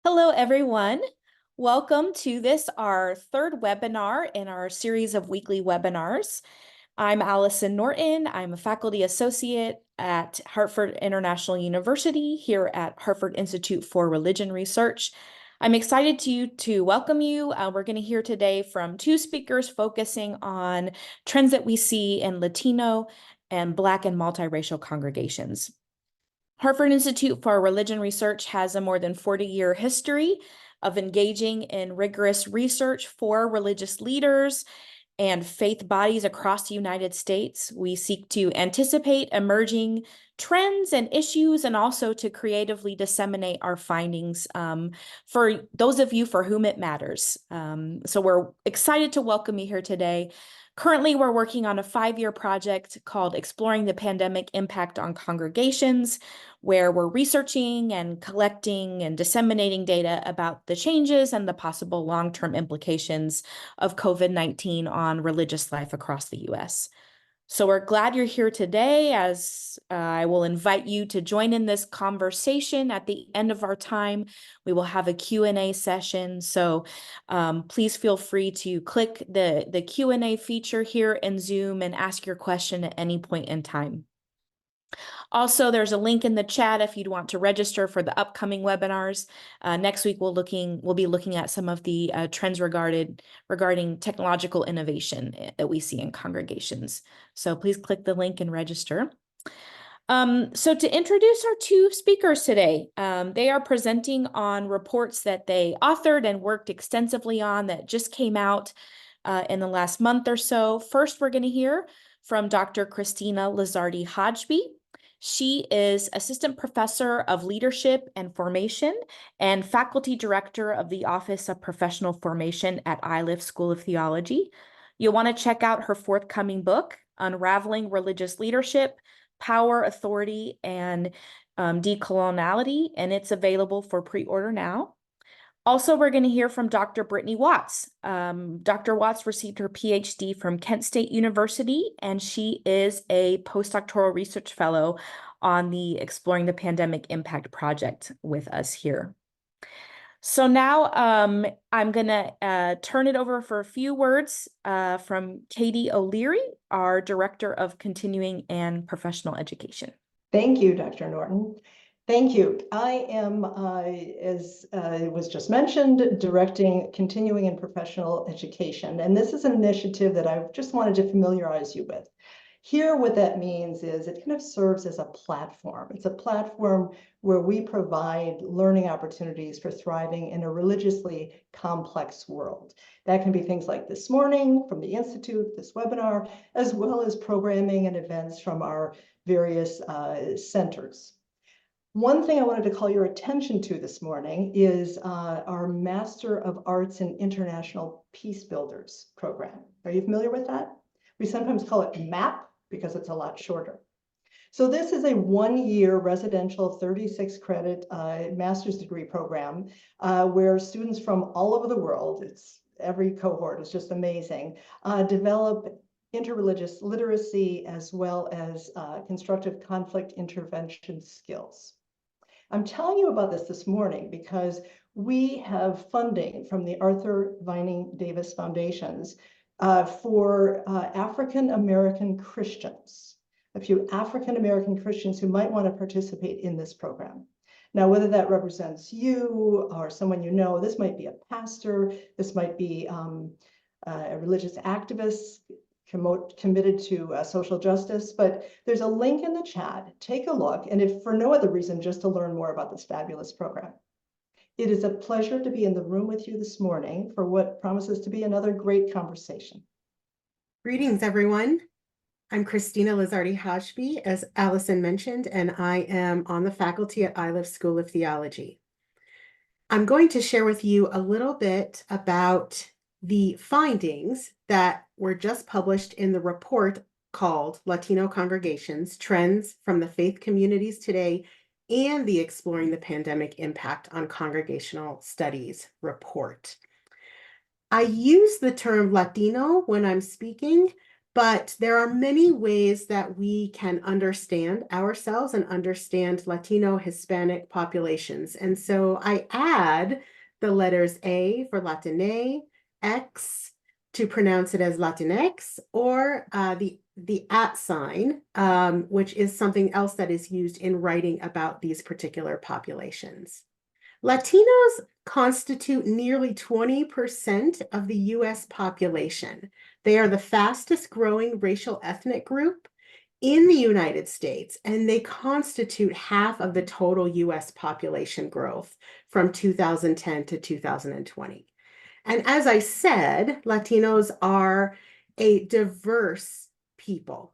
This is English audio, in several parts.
Hello, everyone. Welcome to our third webinar in our series of weekly webinars. I'm Allison Norton. I'm a faculty associate at Hartford International University here at Hartford Institute for Religion Research. I'm excited to welcome you. We're going to hear today from two speakers focusing on trends that we see in Latino and Black and multiracial congregations. Hartford Institute for Religion Research has a more than 40-year history of engaging in rigorous research for religious leaders and faith bodies across the United States. We seek to anticipate emerging trends and issues and also to creatively disseminate our findings for those of you for whom it matters. So we're excited to welcome you here today. Currently, we're working on a 5-year project called Exploring the Pandemic Impact on Congregations, where we're researching and collecting and disseminating data about the changes and the possible long-term implications of COVID-19 on religious life across the U.S. So we're glad you're here today, as I will invite you to join in this conversation. At the end of our time, we will have a Q&A session. So please feel free to click the Q&A feature here in Zoom and ask your question at any point in time. Also, there's a link in the chat if you'd want to register for the upcoming webinars. Next week, we'll be looking at some of the trends regarding technological innovation that we see in congregations. So please click the link and register. So to introduce our two speakers today, they are presenting on reports that they authored and worked extensively on that just came out in the last month or so. First, we're going to hear from Dr. Christina Lizardi-Hodgeby. She is Assistant Professor of Leadership and Formation and Faculty Director of the Office of Professional Formation at Iliff School of Theology. You'll want to check out her forthcoming book, Unraveling Religious Leadership, Power, Authority, and Decoloniality, and it's available for pre-order now. Also, we're going to hear from Dr. Brittany Watts. Dr. Watts received her PhD from Kent State University, and she is a postdoctoral research fellow on the Exploring the Pandemic Impact project with us here. So now I'm going to turn it over for a few words from Katie O'Leary, our Director of Continuing and Professional Education. Thank you, Dr. Norton. Thank you. I am, as was just mentioned, directing continuing and professional education. And this is an initiative that I just wanted to familiarize you with. Here, what that means is it kind of serves as a platform. It's a platform where we provide learning opportunities for thriving in a religiously complex world. That can be things like this morning from the Institute, this webinar, as well as programming and events from our various centers. One thing I wanted to call your attention to this morning is our Master of Arts in International Peace Builders program. Are you familiar with that? We sometimes call it MAP because it's a lot shorter. So this is a 1-year residential 36-credit master's degree program where students from all over the world, every cohort is just amazing, develop interreligious literacy as well as constructive conflict intervention skills. I'm telling you about this morning because we have funding from the Arthur Vining Davis Foundations for African-American Christians, a few African-American Christians who might want to participate in this program. Now, whether that represents you or someone you know, this might be a pastor, this might be a religious activist, committed to social justice, but there's a link in the chat. Take a look, and if for no other reason, just to learn more about this fabulous program. It is a pleasure to be in the room with you this morning for what promises to be another great conversation. Greetings, everyone. I'm Christina Lizardi-Hodgeby, as Allison mentioned, and I am on the faculty at Iliff School of Theology. I'm going to share with you a little bit about the findings that were just published in the report called Latino Congregations, Trends from the Faith Communities Today and the Exploring the Pandemic Impact on Congregational Studies report. I use the term Latino when I'm speaking But there are many ways that we can understand ourselves and understand Latino Hispanic populations. And so I add the letters A for Latine, X to pronounce it as Latinx, or the @ sign, which is something else that is used in writing about these particular populations. Latinos constitute nearly 20% of the US population. They are the fastest growing racial ethnic group in the United States, and they constitute half of the total US population growth from 2010 to 2020. And as I said, Latinos are a diverse people.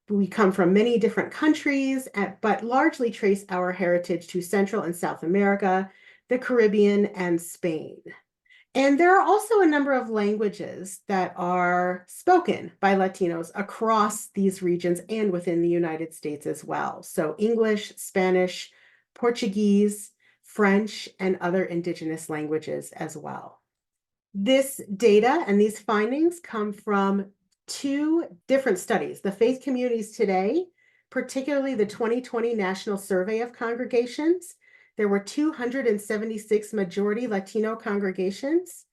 We come from many different countries, but largely trace our heritage to Central and South America, the Caribbean, and Spain. And there are also a number of languages that are spoken by Latinos across these regions and within the United States as well. So English, Spanish, Portuguese, French, and other indigenous languages as well. This data and these findings come from two different studies. The Faith Communities Today, particularly the 2020 National Survey of Congregations. There were 276 majority Latino congregations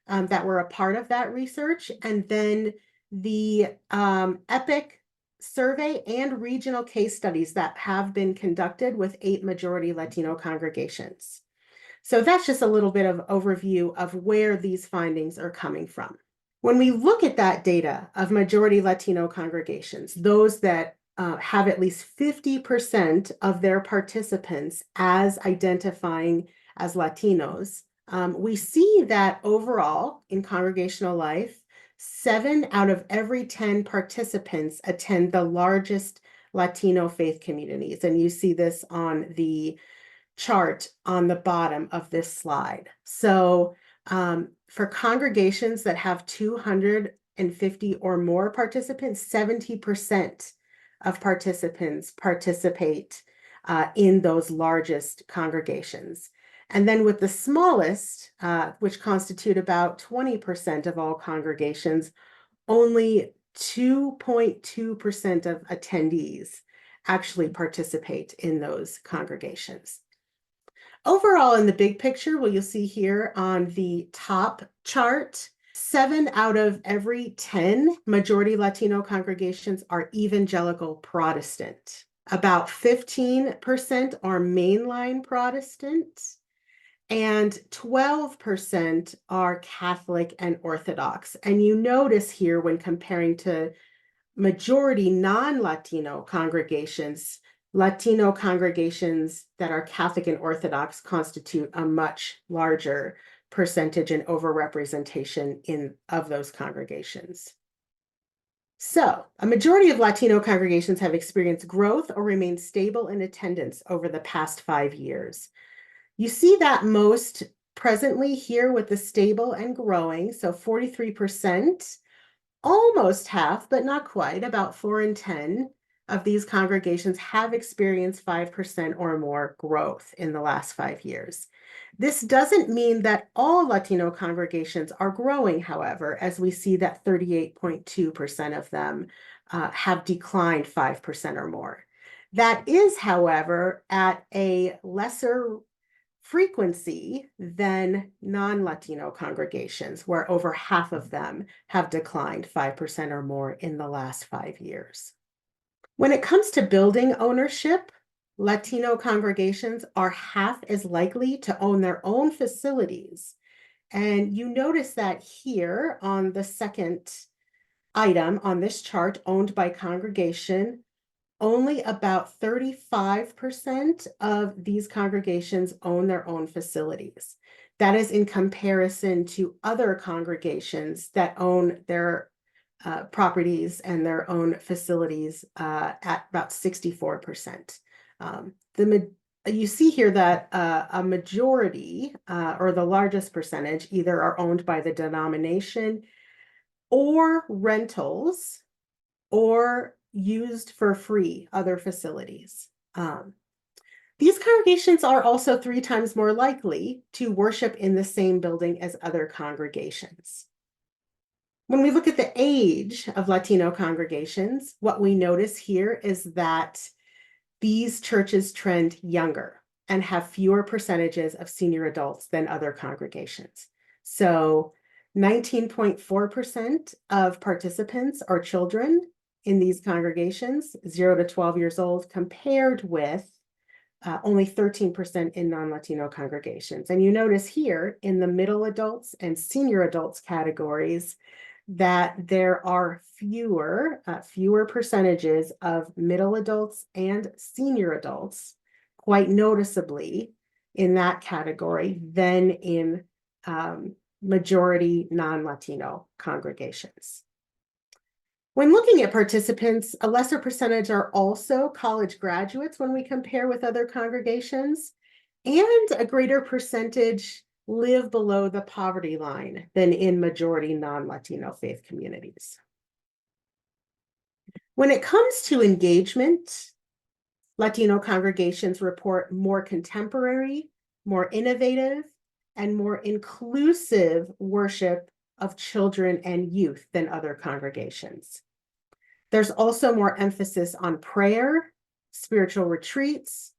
that were a part of that research. And then the EPIC survey and regional case studies that have been conducted with 8 majority Latino congregations. So that's just a little bit of overview of where these findings are coming from. When we look at that data of majority Latino congregations, those that have at least 50% of their participants as identifying as Latinos, we see that overall in congregational life, 7 out of every 10 participants attend the largest Latino faith communities. And you see this on the chart on the bottom of this slide. So for congregations that have 250 or more participants, 70% of participants participate in those largest congregations. And then with the smallest, which constitute about 20% of all congregations, only 2.2% of attendees actually participate in those congregations. Overall, in the big picture, what you'll see here on the top chart, 7 out of every 10 majority Latino congregations are evangelical Protestant. About 15% are mainline Protestant, and 12% are Catholic and Orthodox. And you notice here when comparing to majority non-Latino congregations, Latino congregations that are Catholic and Orthodox constitute a much larger percentage and overrepresentation of those congregations. So, a majority of Latino congregations have experienced growth or remained stable in attendance over the past 5 years. You see that most presently here with the stable and growing, so 43%, almost half, but not quite, about 4 in 10 of these congregations have experienced 5% or more growth in the last 5 years. This doesn't mean that all Latino congregations are growing, however, as we see that 38.2% of them have declined 5% or more. That is, however, at a lesser frequency than non-Latino congregations, where over half of them have declined 5% or more in the last 5 years. When it comes to building ownership, Latino congregations are half as likely to own their own facilities. And you notice that here on the second item on this chart, owned by congregation, only about 35% of these congregations own their own facilities. That is in comparison to other congregations that own their properties and their own facilities at about 64%. You see here that a majority or the largest percentage either are owned by the denomination or rentals or used for free other facilities. These congregations are also 3 times more likely to worship in the same building as other congregations. When we look at the age of Latino congregations, what we notice here is that these churches trend younger and have fewer percentages of senior adults than other congregations. So 19.4% of participants are children in these congregations, 0 to 12 years old, compared with only 13% in non-Latino congregations. And you notice here in the middle adults and senior adults categories that there are fewer percentages of middle adults and senior adults, quite noticeably in that category than in majority non-Latino congregations. When looking at participants, a lesser percentage are also college graduates when we compare with other congregations, and a greater percentage live below the poverty line than in majority non-Latino faith communities. When it comes to engagement, Latino congregations report more contemporary, more innovative, and more inclusive worship of children and youth than other congregations. There's also more emphasis on prayer, spiritual retreats,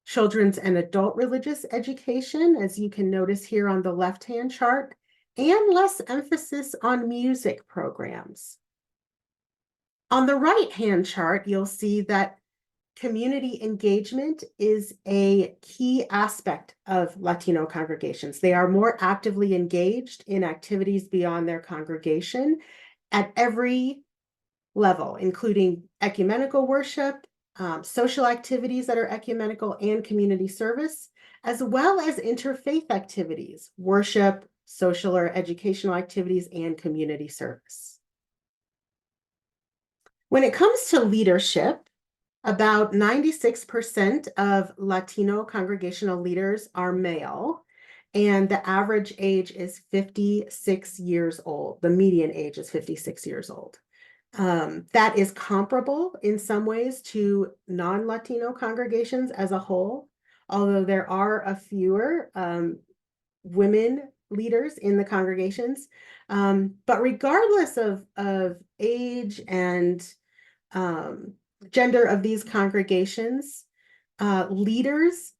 children's and adult religious education, as you can notice here on the left-hand chart, and less emphasis on music programs. On the right-hand chart, you'll see that community engagement is a key aspect of Latino congregations. They are more actively engaged in activities beyond their congregation at every level, including ecumenical worship, social activities that are ecumenical, and community service, as well as interfaith activities, worship, social or educational activities, and community service. When it comes to leadership, about 96% of Latino congregational leaders are male, and the average age is 56 years old. The median age is 56 years old. That is comparable in some ways to non-Latino congregations as a whole, although there are a fewer women leaders in the congregations. But regardless of age and gender of these congregations, leaders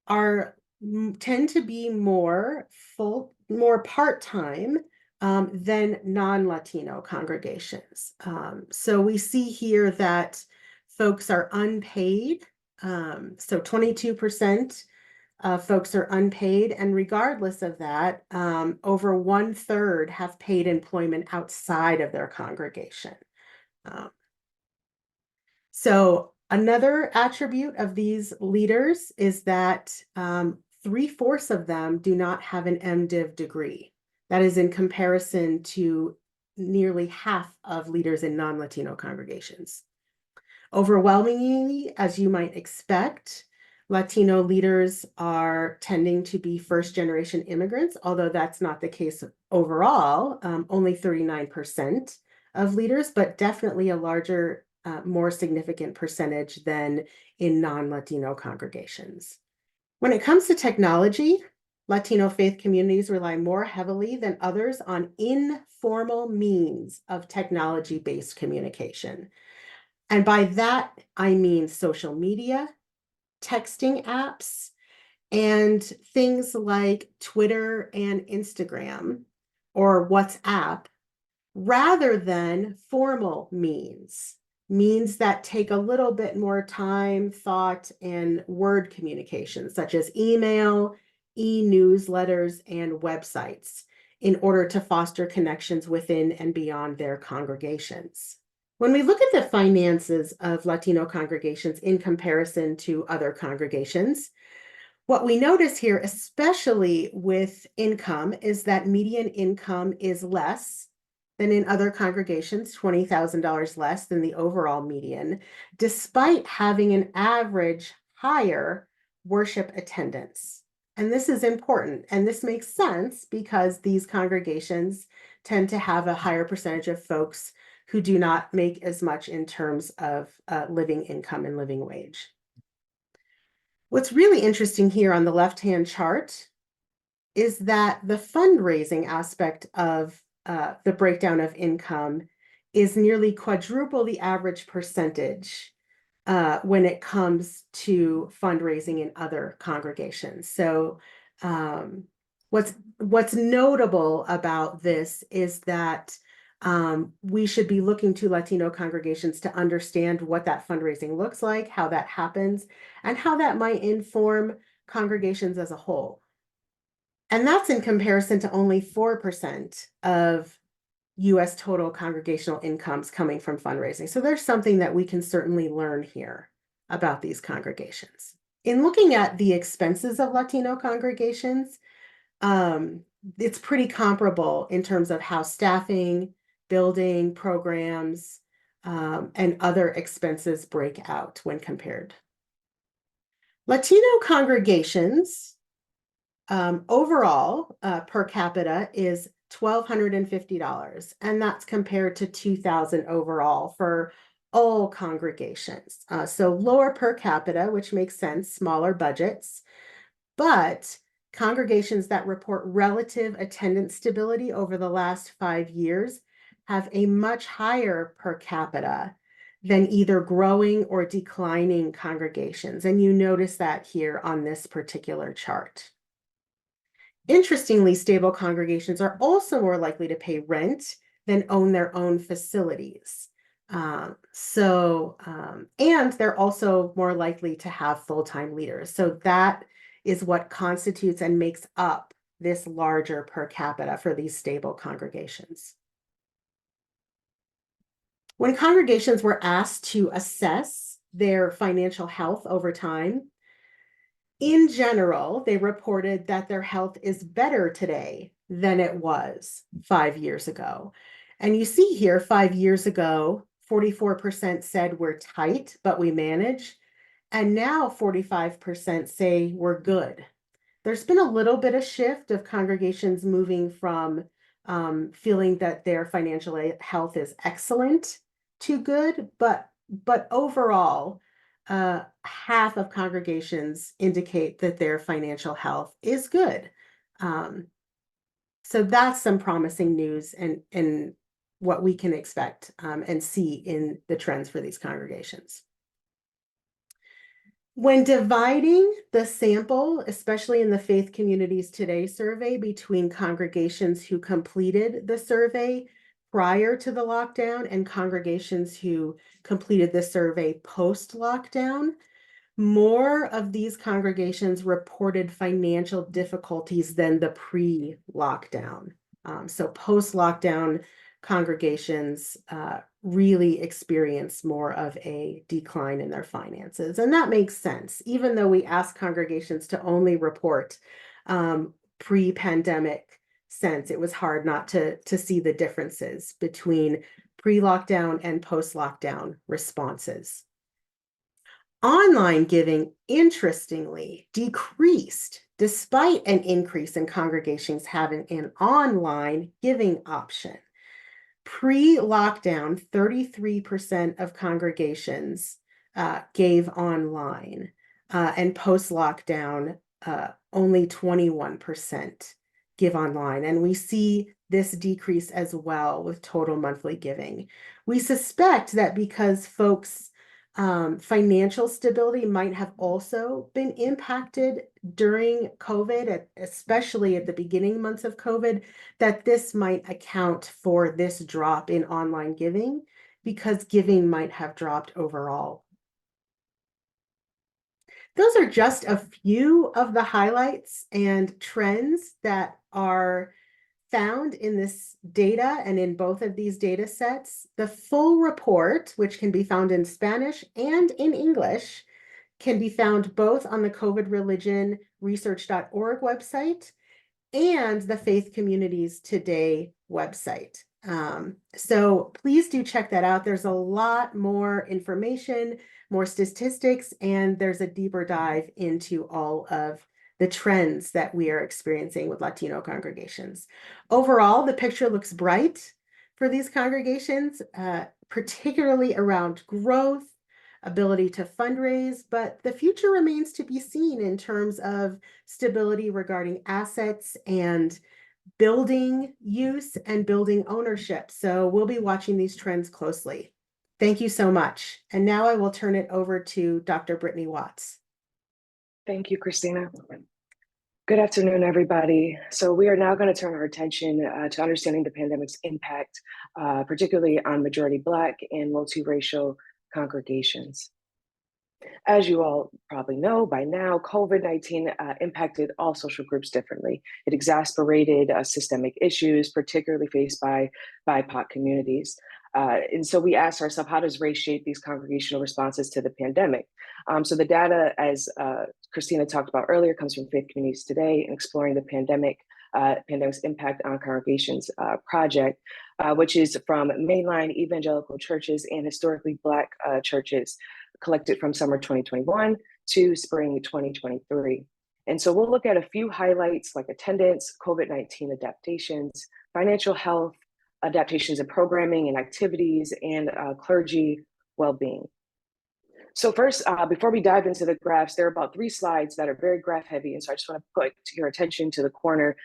tend to be more part-time than non-Latino congregations. So we see here that folks are unpaid. So 22% of folks are unpaid, and regardless of that, over 1/3 have paid employment outside of their congregation. So another attribute of these leaders is that 3/4 of them do not have an MDiv degree. That is in comparison to nearly half of leaders in non-Latino congregations. Overwhelmingly, as you might expect, Latino leaders are tending to be first-generation immigrants, although that's not the case overall, only 39% of leaders, but definitely a larger, more significant percentage than in non-Latino congregations. When it comes to technology, Latino faith communities rely more heavily than others on informal means of technology-based communication. And by that, I mean social media, texting apps, and things like Twitter and Instagram or WhatsApp, rather than formal means that take a little bit more time, thought, and word communication, such as email, e-newsletters, and websites, in order to foster connections within and beyond their congregations. When we look at the finances of Latino congregations in comparison to other congregations, what we notice here, especially with income, is that median income is less than in other congregations, $20,000 less than the overall median, despite having an average higher worship attendance. And this is important, and this makes sense because these congregations tend to have a higher percentage of folks who do not make as much in terms of living income and living wage. What's really interesting here on the left-hand chart is that the fundraising aspect of the breakdown of income is nearly quadruple the average percentage when it comes to fundraising in other congregations. So what's notable about this is that we should be looking to Latino congregations to understand what that fundraising looks like, how that happens, and how that might inform congregations as a whole. And that's in comparison to only 4% of US total congregational incomes coming from fundraising. So there's something that we can certainly learn here about these congregations. In looking at the expenses of Latino congregations, it's pretty comparable in terms of how staffing, building, programs, and other expenses break out when compared. Latino congregations overall per capita is $1,250, and that's compared to $2,000 overall for all congregations. So lower per capita, which makes sense, smaller budgets, but congregations that report relative attendance stability over the last 5 years have a much higher per capita than either growing or declining congregations. And you notice that here on this particular chart. Interestingly, stable congregations are also more likely to pay rent than own their own facilities. And they're also more likely to have full-time leaders. So that is what constitutes and makes up this larger per capita for these stable congregations. When congregations were asked to assess their financial health over time, in general, they reported that their health is better today than it was 5 years ago. And you see here, 5 years ago, 44% said we're tight, but we manage. And now 45% say we're good. There's been a little bit of shift of congregations moving from feeling that their financial health is excellent to good, but overall, half of congregations indicate that their financial health is good. So that's some promising news and what we can expect and see in the trends for these congregations. When dividing the sample, especially in the Faith Communities Today survey, between congregations who completed the survey prior to the lockdown and congregations who completed the survey post-lockdown, more of these congregations reported financial difficulties than the pre-lockdown. So post-lockdown congregations really experience more of a decline in their finances. And that makes sense. Even though we ask congregations to only report pre-pandemic sense, it was hard not to see the differences between pre-lockdown and post-lockdown responses. Online giving, interestingly, decreased despite an increase in congregations having an online giving option. Pre-lockdown, 33% of congregations gave online, and post-lockdown, only 21% give online. And we see this decrease as well with total monthly giving. We suspect that because folks' financial stability might have also been impacted during COVID, especially at the beginning months of COVID, that this might account for this drop in online giving because giving might have dropped overall. Those are just a few of the highlights and trends that are found in this data and in both of these data sets. The full report, which can be found in Spanish and in English, can be found both on the covidreligionresearch.org website and the Faith Communities Today website. So please do check that out. There's a lot more information, more statistics, and there's a deeper dive into all of the trends that we are experiencing with Latino congregations. Overall, the picture looks bright for these congregations, particularly around growth, ability to fundraise, but the future remains to be seen in terms of stability regarding assets and building use and building ownership. So we'll be watching these trends closely. Thank you so much. And now I will turn it over to Dr. Brittany Watts. Thank you, Christina. Good afternoon, everybody. So we are now going to turn our attention to understanding the pandemic's impact, particularly on majority Black and multiracial congregations. As you all probably know by now, COVID-19 impacted all social groups differently. It exacerbated systemic issues, particularly faced by BIPOC communities. And so we asked ourselves, how does race shape these congregational responses to the pandemic? So the data, as Christina talked about earlier, comes from Faith Communities Today and Exploring the Pandemic's Impact on Congregations project, which is from mainline evangelical churches and historically Black churches, collected from summer 2021 to spring 2023. And so we'll look at a few highlights like attendance, COVID-19 adaptations, financial health, adaptations in programming and activities, and clergy well-being. So first, before we dive into the graphs, there are about 3 slides that are very graph heavy. And so I just want to put your attention to the corner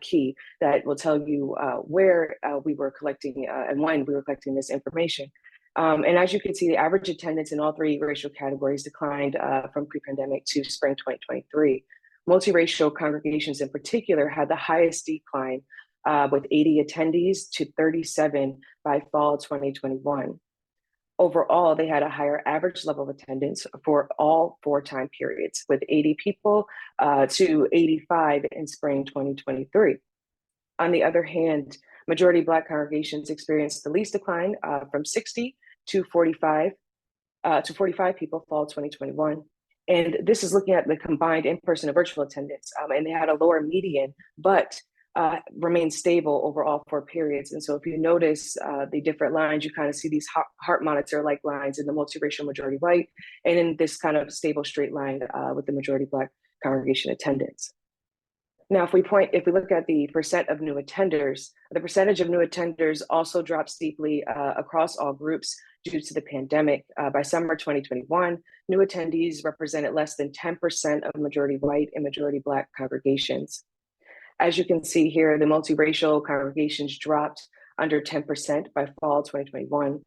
key that will tell you where we were collecting and when we were collecting this information. And as you can see, the average attendance in all 3 racial categories declined from pre-pandemic to spring 2023. Multiracial congregations in particular had the highest decline with 80 attendees to 37 by fall 2021. Overall, they had a higher average level of attendance for all 4 time periods, with 80 people to 85 in spring 2023. On the other hand, majority Black congregations experienced the least decline from 60 to 45 people fall 2021. And this is looking at the combined in-person and virtual attendance. And they had a lower median, but remained stable over all 4 periods. And so if you notice the different lines, you kind of see these heart monitor-like lines in the multiracial majority White, and in this kind of stable straight line with the majority Black congregation attendance. Now, if we look at the percent of new attenders, the percentage of new attenders also dropped steeply across all groups due to the pandemic. By summer 2021, new attendees represented less than 10% of majority White and majority Black congregations. As you can see here, the multiracial congregations dropped under 10% by fall 2021.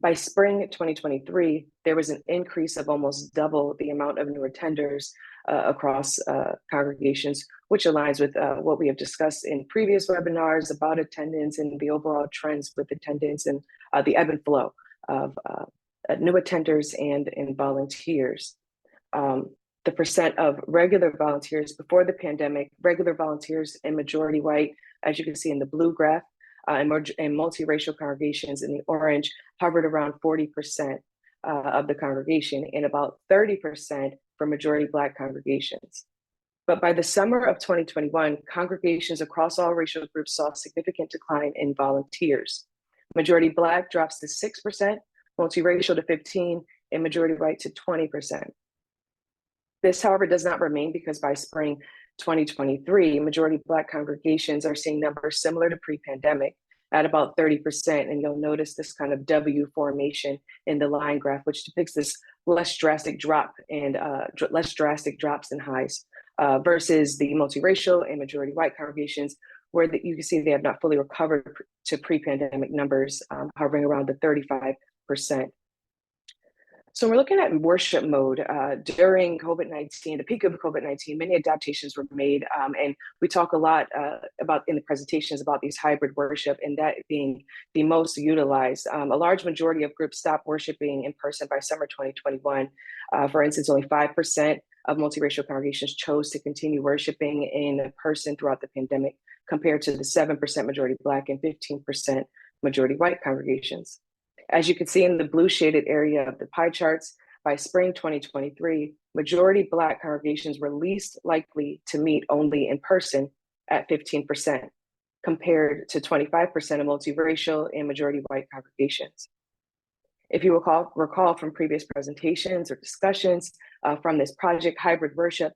By spring 2023, there was an increase of almost double the amount of new attenders across congregations, which aligns with what we have discussed in previous webinars about attendance and the overall trends with attendance and the ebb and flow of new attenders and volunteers. The percent of regular volunteers before the pandemic, regular volunteers and majority White, as you can see in the blue graph, and multiracial congregations in the orange hovered around 40% of the congregation and about 30% for majority Black congregations. But by the summer of 2021, congregations across all racial groups saw a significant decline in volunteers. Majority Black drops to 6%, multiracial to 15%, and majority White to 20%. This, however, does not remain, because by spring 2023, majority Black congregations are seeing numbers similar to pre-pandemic at about 30%. And you'll notice this kind of W formation in the line graph, which depicts this less drastic drop and less drastic drops and highs versus the multiracial and majority White congregations, where you can see they have not fully recovered to pre-pandemic numbers, hovering around the 35%. So we're looking at worship mode during COVID-19, the peak of COVID-19, many adaptations were made. And we talk a lot about in the presentations about these hybrid worship and that being the most utilized. A large majority of groups stopped worshiping in person by summer 2021. For instance, only 5% of multiracial congregations chose to continue worshiping in person throughout the pandemic, compared to the 7% majority Black and 15% majority White congregations. As you can see in the blue shaded area of the pie charts, by spring 2023, majority Black congregations were least likely to meet only in person at 15%, compared to 25% of multiracial and majority White congregations. If you recall from previous presentations or discussions from this project, hybrid worship,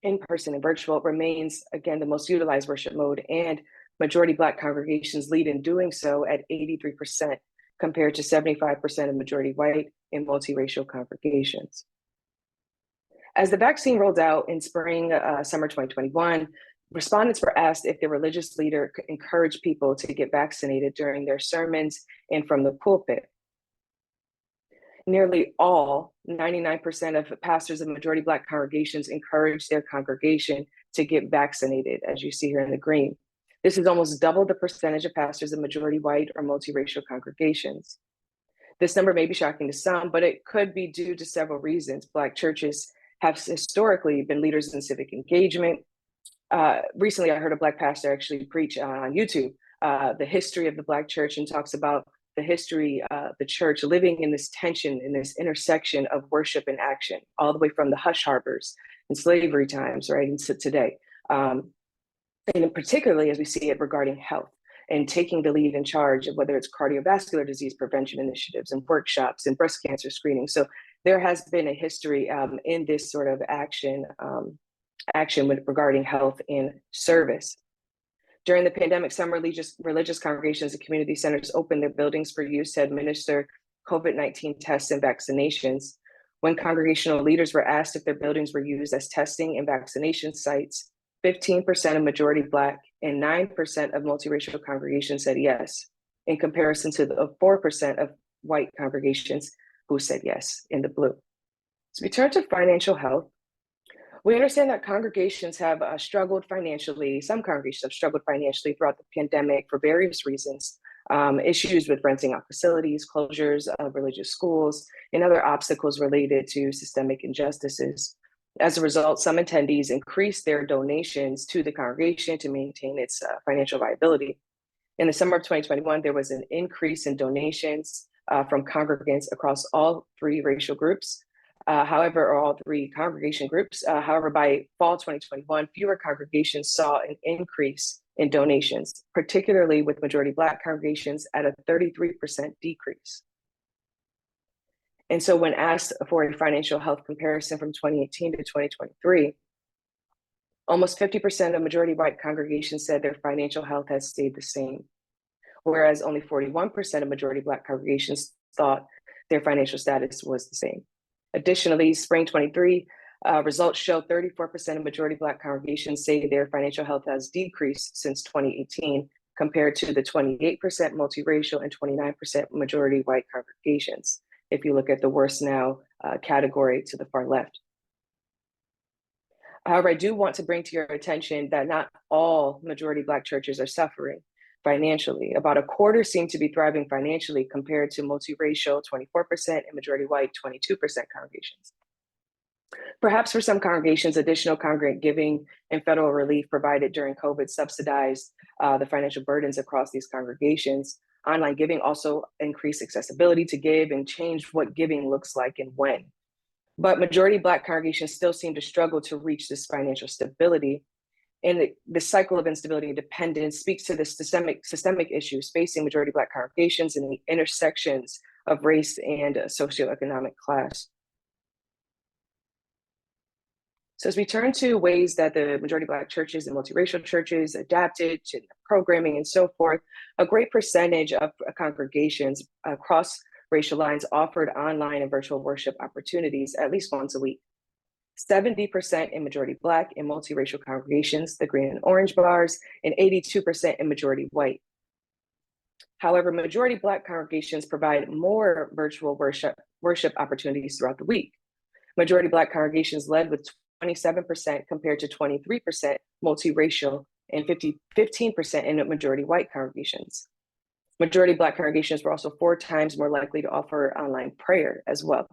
in-person and virtual, remains, again, the most utilized worship mode, and majority Black congregations lead in doing so at 83%, compared to 75% of majority White and multiracial congregations. As the vaccine rolled out in summer 2021, Respondents were asked if their religious leader encouraged people to get vaccinated during their sermons and from the pulpit. Nearly all, 99% of pastors of majority Black congregations encouraged their congregation to get vaccinated, as you see here in the green. This is almost double the percentage of pastors of majority white or multiracial congregations. This number may be shocking to some, but it could be due to several reasons. Black churches have historically been leaders in civic engagement. Recently, I heard a Black pastor actually preach on YouTube the history of the Black church, and talks about the history of the church living in this tension, in this intersection of worship and action, all the way from the hush harbors and slavery times, right, into today. And particularly as we see it regarding health and taking the lead in charge of whether it's cardiovascular disease prevention initiatives and workshops and breast cancer screening. So there has been a history in this sort of action regarding health and service. During the pandemic, some religious congregations and community centers opened their buildings for use to administer COVID-19 tests and vaccinations. When congregational leaders were asked if their buildings were used as testing and vaccination sites, 15% of majority Black and 9% of multiracial congregations said yes, in comparison to the 4% of white congregations who said yes in the blue. So we turn to financial health. We understand that congregations have struggled financially. Some congregations have struggled financially throughout the pandemic for various reasons. Issues with renting out facilities, closures of religious schools, and other obstacles related to systemic injustices. As a result, some attendees increased their donations to the congregation to maintain its financial viability. In the summer of 2021, there was an increase in donations from congregants across all three racial groups. However, all three congregation groups. However, by fall 2021, fewer congregations saw an increase in donations, particularly with majority Black congregations at a 33% decrease. And so when asked for a financial health comparison from 2018 to 2023, almost 50% of majority white congregations said their financial health has stayed the same, whereas only 41% of majority Black congregations thought their financial status was the same. Additionally, spring 23 results show 34% of majority Black congregations say their financial health has decreased since 2018, compared to the 28% multiracial and 29% majority white congregations, if you look at the worse now category to the far left. However, I do want to bring to your attention that not all majority Black churches are suffering financially. About a quarter seem to be thriving financially, compared to multiracial 24% and majority white 22% congregations. Perhaps for some congregations, additional congregant giving and federal relief provided during COVID subsidized the financial burdens across these congregations. Online giving also increased accessibility to give and changed what giving looks like and when. But majority Black congregations still seem to struggle to reach this financial stability. And the cycle of instability and dependence speaks to the systemic issues facing majority Black congregations and the intersections of race and socioeconomic class. So as we turn to ways that the majority Black churches and multiracial churches adapted to programming and so forth, a great percentage of congregations across racial lines offered online and virtual worship opportunities at least once a week. 70% in majority Black and multiracial congregations, the green and orange bars, and 82% in majority white. However, majority Black congregations provide more virtual worship opportunities throughout the week. Majority Black congregations led with 27% compared to 23% multiracial and 15% in majority white congregations. Majority Black congregations were also 4 times more likely to offer online prayer as well.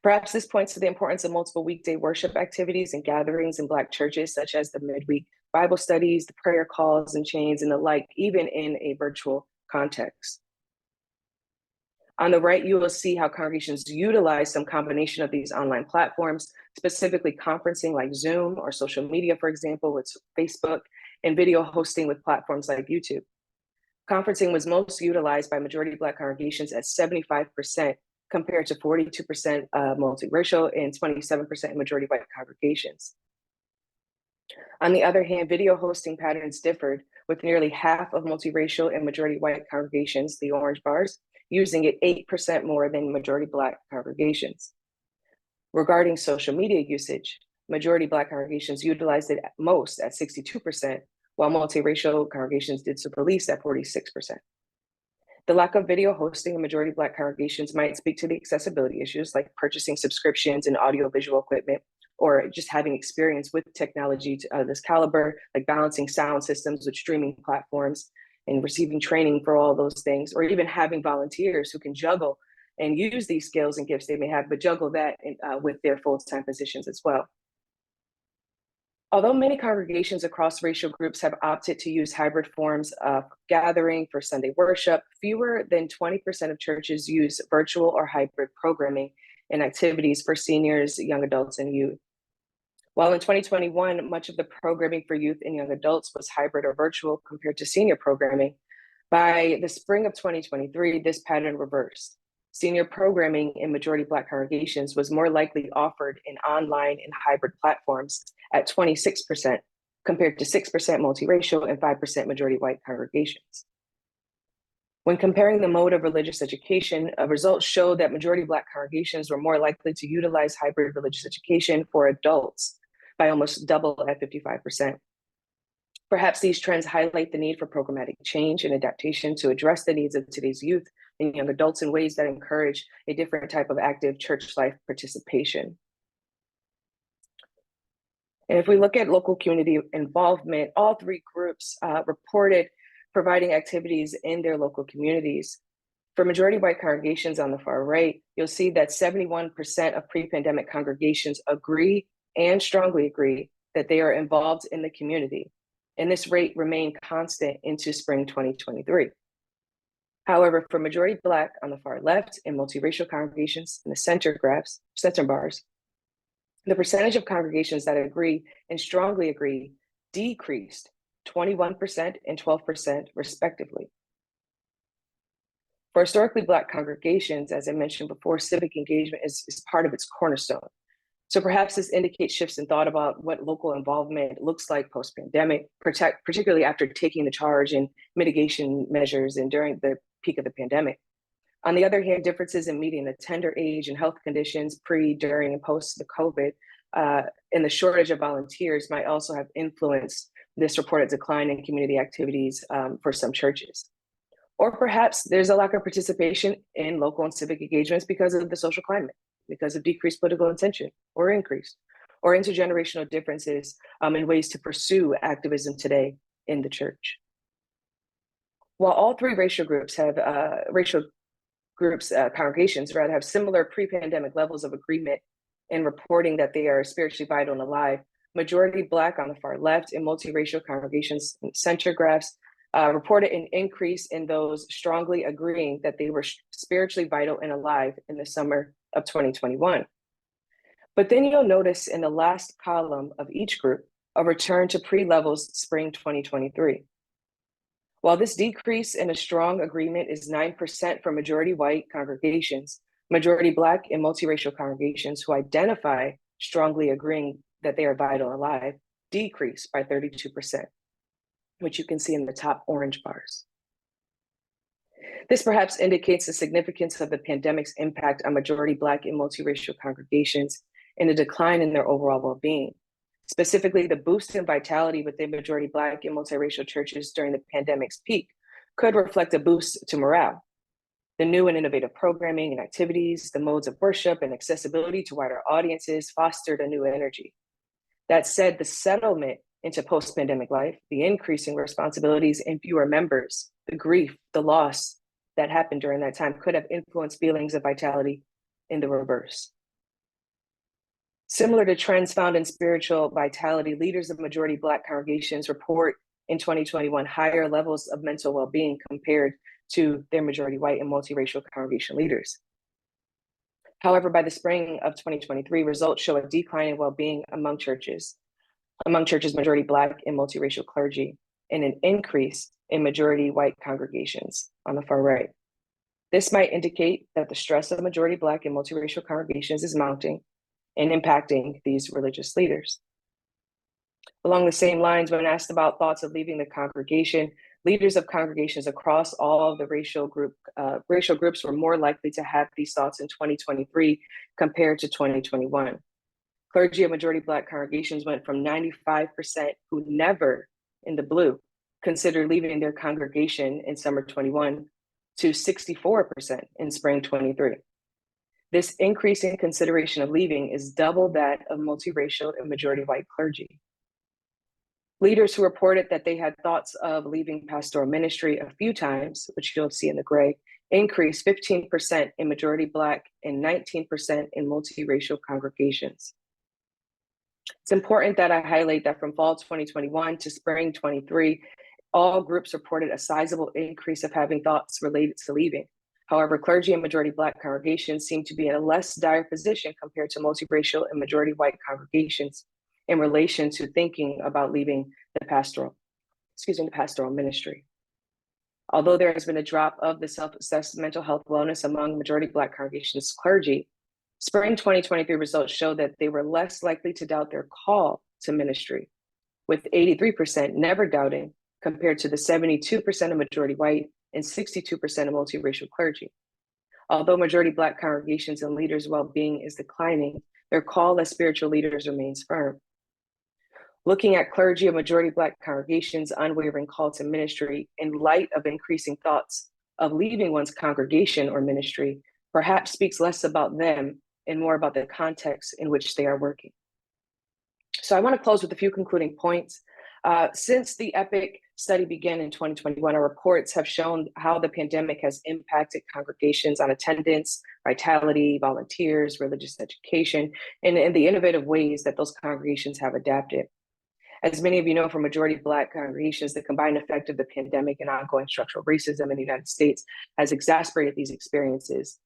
Perhaps this points to the importance of multiple weekday worship activities and gatherings in Black churches, such as the midweek Bible studies, the prayer calls and chains, and the like, even in a virtual context. On the right, you will see how congregations utilize some combination of these online platforms, specifically conferencing like Zoom or social media, for example, with Facebook, and video hosting with platforms like YouTube. Conferencing was most utilized by majority Black congregations at 75%, compared to 42% multiracial and 27% majority white congregations. On the other hand, video hosting patterns differed, with nearly half of multiracial and majority white congregations, the orange bars, using it 8% more than majority Black congregations. Regarding social media usage, majority Black congregations utilized it most at 62%, while multiracial congregations did so the least at 46%. The lack of video hosting in majority Black congregations might speak to the accessibility issues like purchasing subscriptions and audiovisual equipment, or just having experience with technology to this caliber, like balancing sound systems with streaming platforms and receiving training for all those things, or even having volunteers who can juggle and use these skills and gifts they may have, but juggle that with their full-time positions as well. Although many congregations across racial groups have opted to use hybrid forms of gathering for Sunday worship, fewer than 20% of churches use virtual or hybrid programming and activities for seniors, young adults, and youth. While in 2021, much of the programming for youth and young adults was hybrid or virtual compared to senior programming, by the spring of 2023, this pattern reversed. Senior programming in majority Black congregations was more likely offered in online and hybrid platforms at 26%, compared to 6% multiracial and 5% majority white congregations. When comparing the mode of religious education, results show that majority Black congregations were more likely to utilize hybrid religious education for adults by almost double at 55%. Perhaps these trends highlight the need for programmatic change and adaptation to address the needs of today's youth and young adults in ways that encourage a different type of active church life participation. And if we look at local community involvement, all three groups reported providing activities in their local communities. For majority white congregations on the far right, you'll see that 71% of pre-pandemic congregations agree and strongly agree that they are involved in the community. And this rate remained constant into spring 2023. However, for majority Black on the far left and multiracial congregations in the center bars, the percentage of congregations that agree and strongly agree decreased 21% and 12% respectively. For historically Black congregations, as I mentioned before, civic engagement is part of its cornerstone. So perhaps this indicates shifts in thought about what local involvement looks like post-pandemic, particularly after taking the charge in mitigation measures and during the peak of the pandemic. On the other hand, differences in median attender age and health conditions pre, during, and post the COVID and the shortage of volunteers might also have influenced this reported decline in community activities for some churches. Or perhaps there's a lack of participation in local and civic engagements because of the social climate, because of decreased political intention or increased, or intergenerational differences in ways to pursue activism today in the church. While all three racial groups have congregations rather have similar pre-pandemic levels of agreement in reporting that they are spiritually vital and alive, majority Black on the far left and multiracial congregations in center graphs reported an increase in those strongly agreeing that they were spiritually vital and alive in the summer of 2021. But then you'll notice in the last column of each group, a return to pre-levels spring 2023. While this decrease in a strong agreement is 9% for majority white congregations, majority Black and multiracial congregations who identify strongly agreeing that they are vital and alive decreased by 32%, which you can see in the top orange bars. This perhaps indicates the significance of the pandemic's impact on majority Black and multiracial congregations and a decline in their overall well-being. Specifically, the boost in vitality within majority Black and multiracial churches during the pandemic's peak could reflect a boost to morale. The new and innovative programming and activities, the modes of worship and accessibility to wider audiences fostered a new energy. That said, the settlement into post-pandemic life, the increasing responsibilities and fewer members, the grief, the loss that happened during that time could have influenced feelings of vitality in the reverse. Similar to trends found in spiritual vitality, leaders of majority Black congregations report in 2021 higher levels of mental well-being compared to their majority white and multiracial congregation leaders. However, by the spring of 2023, results show a decline in well-being among churches majority Black and multiracial clergy, and an increase in majority white congregations on the far right. This might indicate that the stress of majority Black and multiracial congregations is mounting and impacting these religious leaders. Along the same lines, when asked about thoughts of leaving the congregation, leaders of congregations across all of the racial groups were more likely to have these thoughts in 2023 compared to 2021. Clergy of majority Black congregations went from 95% who never, in the blue, considered leaving their congregation in summer 21 to 64% in spring 23. This increase in consideration of leaving is double that of multiracial and majority white clergy. Leaders who reported that they had thoughts of leaving pastoral ministry a few times, which you'll see in the gray, increased 15% in majority Black and 19% in multiracial congregations. It's important that I highlight that from fall 2021 to spring 23, all groups reported a sizable increase of having thoughts related to leaving. However, clergy and majority Black congregations seem to be in a less dire position compared to multiracial and majority white congregations in relation to thinking about leaving the pastoral ministry. Although there has been a drop of the self-assessed mental health wellness among majority Black congregations clergy, spring 2023 results show that they were less likely to doubt their call to ministry, with 83% never doubting compared to the 72% of majority white and 62% of multiracial clergy. Although majority Black congregations and leaders' well-being is declining, their call as spiritual leaders remains firm. Looking at clergy of majority Black congregations' unwavering call to ministry in light of increasing thoughts of leaving one's congregation or ministry perhaps speaks less about them and more about the context in which they are working. So I want to close with a few concluding points. Since the EPIC study began in 2021, our reports have shown how the pandemic has impacted congregations on attendance, vitality, volunteers, religious education, and the innovative ways that those congregations have adapted. As many of you know, for majority Black congregations, the combined effect of the pandemic and ongoing structural racism in the United States has exacerbated these experiences.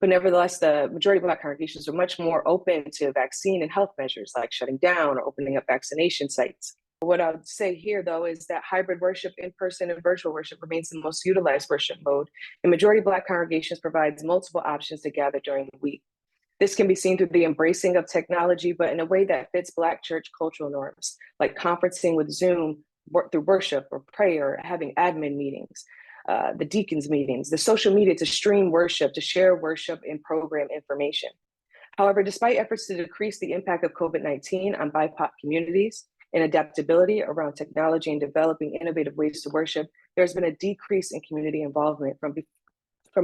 But nevertheless, the majority Black congregations are much more open to vaccine and health measures like shutting down or opening up vaccination sites. What I would say here, though, is that hybrid worship, in-person and virtual worship remains the most utilized worship mode, and majority Black congregations provides multiple options to gather during the week. This can be seen through the embracing of technology, but in a way that fits Black church cultural norms, like conferencing with Zoom through worship or prayer, or having admin meetings, the deacons meetings, the social media to stream worship, to share worship and program information. However, despite efforts to decrease the impact of COVID-19 on BIPOC communities and adaptability around technology and developing innovative ways to worship, there's been a decrease in community involvement from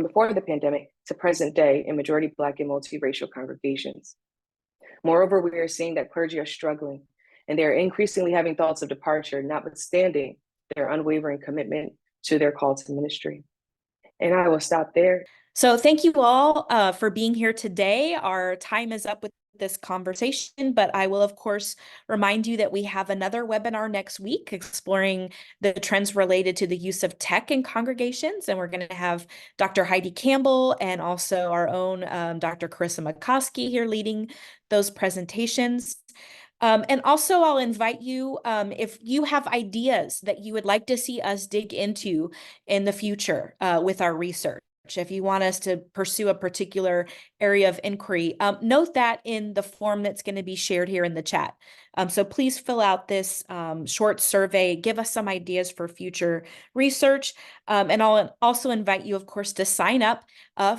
before the pandemic to present day in majority Black and multiracial congregations. Moreover, we are seeing that clergy are struggling and they're increasingly having thoughts of departure, notwithstanding their unwavering commitment to their call to ministry. And I will stop there. So thank you all for being here today. Our time is up with this conversation, but I will, of course, remind you that we have another webinar next week exploring the trends related to the use of tech in congregations. And we're going to have Dr. Heidi Campbell and also our own Dr. Carissa McCoskey here leading those presentations. And also I'll invite you, if you have ideas that you would like to see us dig into in the future with our research, if you want us to pursue a particular area of inquiry, note that in the form that's going to be shared here in the chat. So please fill out this short survey, give us some ideas for future research. And I'll also invite you, of course, to sign up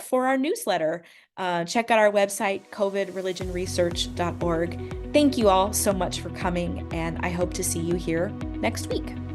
for our newsletter. Check out our website, covidreligionresearch.org. Thank you all so much for coming, and I hope to see you here next week.